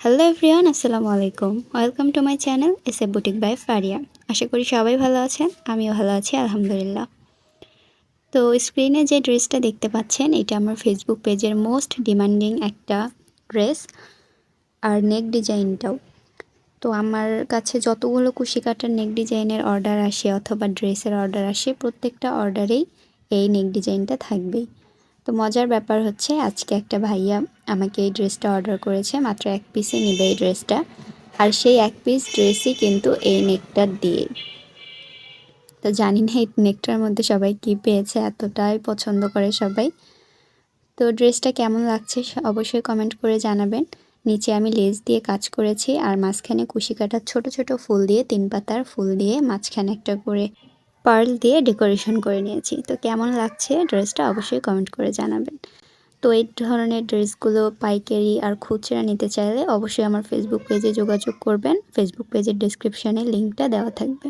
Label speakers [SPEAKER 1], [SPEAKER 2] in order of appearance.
[SPEAKER 1] Hello everyone, আসসালামু আলাইকুম। Welcome to my channel SA boutique by Faria. আশা করি সবাই ভালো আছেন, আমিও ভালো আছি আলহামদুলিল্লাহ। তো স্ক্রিনে যে ড্রেসটা দেখতে পাচ্ছেন, এটা আমার ফেসবুক পেজের মোস্ট ডিমান্ডিং একটা ড্রেস, আর নেক ডিজাইনটাও। তো আমার কাছে যতগুলো কুশিকাটার নেক ডিজাইনের অর্ডার আসে অথবা ড্রেসের অর্ডার আসে, প্রত্যেকটা অর্ডারেই এই নেক ডিজাইনটা থাকবেই। তো মজার ব্যাপার হচ্ছে, আজকে একটা ভাইয়া আমাকে এই ড্রেসটা অর্ডার করেছে, মাত্র এক পিসে নেবে এই ড্রেসটা। আর সেই এক পিস ড্রেসই কিন্তু এই নেকটা দিয়ে। তো জানি না এই নেকটার মধ্যে সবাই কি পেয়েছে, এতটাই পছন্দ করে সবাই। তো ড্রেসটা কেমন লাগছে অবশ্যই কমেন্ট করে জানাবেন। নিচে আমি লেস দিয়ে কাজ করেছি, আর মাঝখানে কুশিকাটার ছোট ছোট ফুল দিয়ে, 3 পাতার ফুল দিয়ে মাঝখানে একটা করে পার্ল দিয়ে ডেকোরেশন করে নিয়েছি। তো কেমন লাগছে ড্রেসটা অবশ্যই কমেন্ট করে জানাবেন। তো এই ধরনের ড্রেসগুলো পাইকারি আর খুচরা নিতে চাইলে অবশ্যই আমার ফেসবুক পেজে যোগাযোগ করবেন। ফেসবুক পেজের ডেসক্রিপশানে লিঙ্কটা দেওয়া থাকবে।